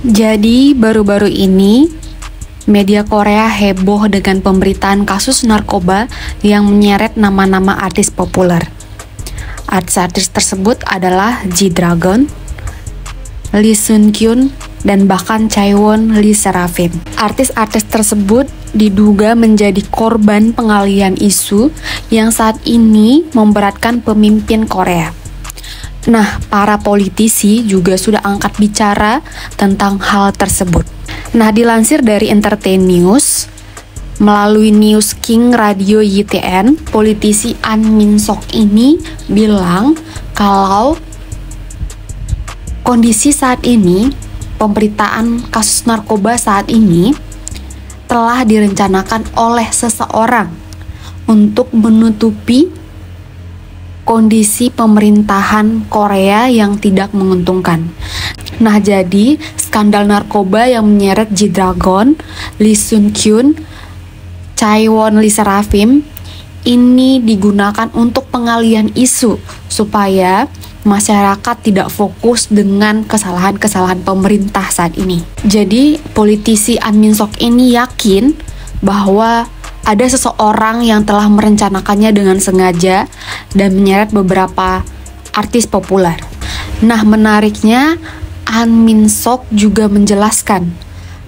Jadi baru-baru ini media Korea heboh dengan pemberitaan kasus narkoba yang menyeret nama-nama artis populer. Artis-artis tersebut adalah G-Dragon, Lee Seung-kyun, dan bahkan Chaewon Lee Serafim. Artis-artis tersebut diduga menjadi korban pengalihan isu yang saat ini memberatkan pemimpin Korea. Nah, para politisi juga sudah angkat bicara tentang hal tersebut. Nah, dilansir dari Entertain News, melalui News King Radio YTN, politisi An Min-sok ini bilang kalau kondisi saat ini, pemberitaan kasus narkoba saat ini telah direncanakan oleh seseorang untuk menutupi kondisi pemerintahan Korea yang tidak menguntungkan. Nah, jadi skandal narkoba yang menyeret G-Dragon, Lee Seung-kyun, Chaewon Lee Serafim ini digunakan untuk pengalihan isu supaya masyarakat tidak fokus dengan kesalahan-kesalahan pemerintah saat ini. Jadi, politisi An Min-sok ini yakin bahwa ada seseorang yang telah merencanakannya dengan sengaja dan menyeret beberapa artis populer. Nah, menariknya An Min-sok juga menjelaskan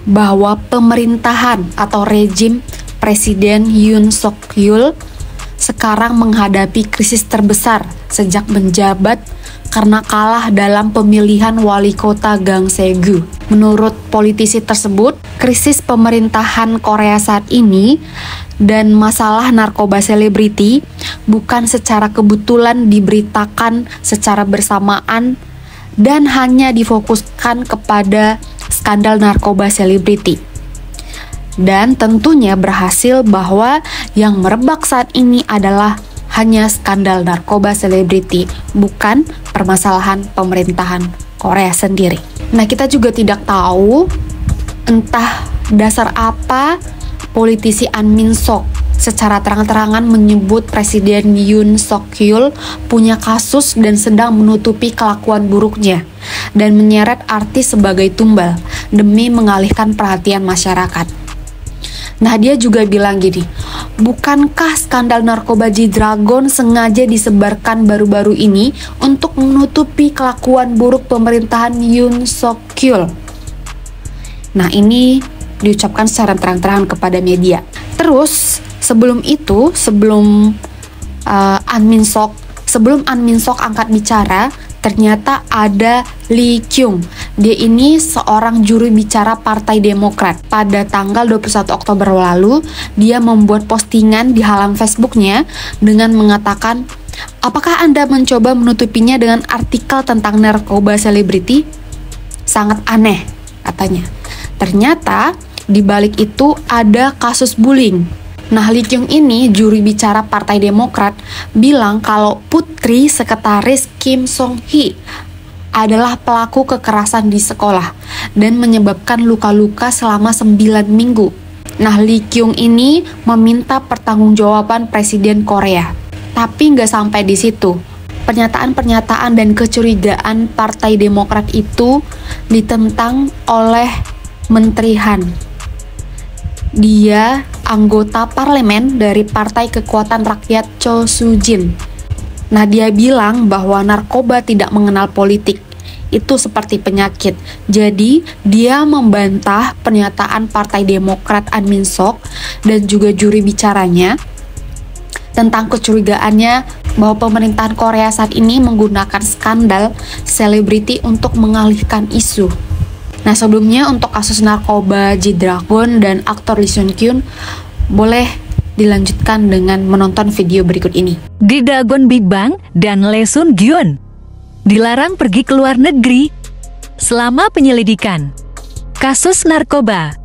bahwa pemerintahan atau rejim Presiden Yoon Suk-yeol sekarang menghadapi krisis terbesar sejak menjabat karena kalah dalam pemilihan wali kota Gangseong. Menurut politisi tersebut, krisis pemerintahan Korea saat ini dan masalah narkoba selebriti bukan secara kebetulan diberitakan secara bersamaan dan hanya difokuskan kepada skandal narkoba selebriti. Dan tentunya berhasil bahwa yang merebak saat ini adalah hanya skandal narkoba selebriti, bukan permasalahan pemerintahan Korea sendiri. Nah, kita juga tidak tahu entah dasar apa politisi An Min-sok secara terang-terangan menyebut Presiden Yoon Suk-yeol punya kasus dan sedang menutupi kelakuan buruknya dan menyeret artis sebagai tumbal demi mengalihkan perhatian masyarakat. Nah, dia juga bilang gini, bukankah skandal narkoba G-Dragon sengaja disebarkan baru-baru ini untuk menutupi kelakuan buruk pemerintahan Yoon Suk-yeol? Nah, ini diucapkan secara terang-terangan kepada media. Terus, sebelum An Min-sok angkat bicara, ternyata ada Lee Kyung. Dia ini seorang juru bicara Partai Demokrat. Pada tanggal 21 Oktober lalu, dia membuat postingan di halaman Facebooknya dengan mengatakan, "Apakah Anda mencoba menutupinya dengan artikel tentang narkoba selebriti? Sangat aneh," katanya. Ternyata di balik itu ada kasus bullying. Nah, Lee Kyung ini, juru bicara Partai Demokrat, bilang kalau putri sekretaris Kim Song-hee adalah pelaku kekerasan di sekolah dan menyebabkan luka-luka selama 9 minggu. Nah, Lee Kyung ini meminta pertanggungjawaban Presiden Korea. Tapi nggak sampai di situ. Pernyataan-pernyataan dan kecurigaan Partai Demokrat itu ditentang oleh Menteri Han. Dia anggota parlemen dari Partai Kekuatan Rakyat Cho Soo-jin. Nah, dia bilang bahwa narkoba tidak mengenal politik. Itu seperti penyakit. Jadi, dia membantah pernyataan Partai Demokrat An Min-sok dan juga juri bicaranya tentang kecurigaannya bahwa pemerintahan Korea saat ini menggunakan skandal selebriti untuk mengalihkan isu. Nah, sebelumnya untuk kasus narkoba G-Dragon dan aktor Lee Seung-kyun, boleh dilanjutkan dengan menonton video berikut ini. G-Dragon Big Bang dan Lee Seung-kyun dilarang pergi ke luar negeri selama penyelidikan kasus narkoba.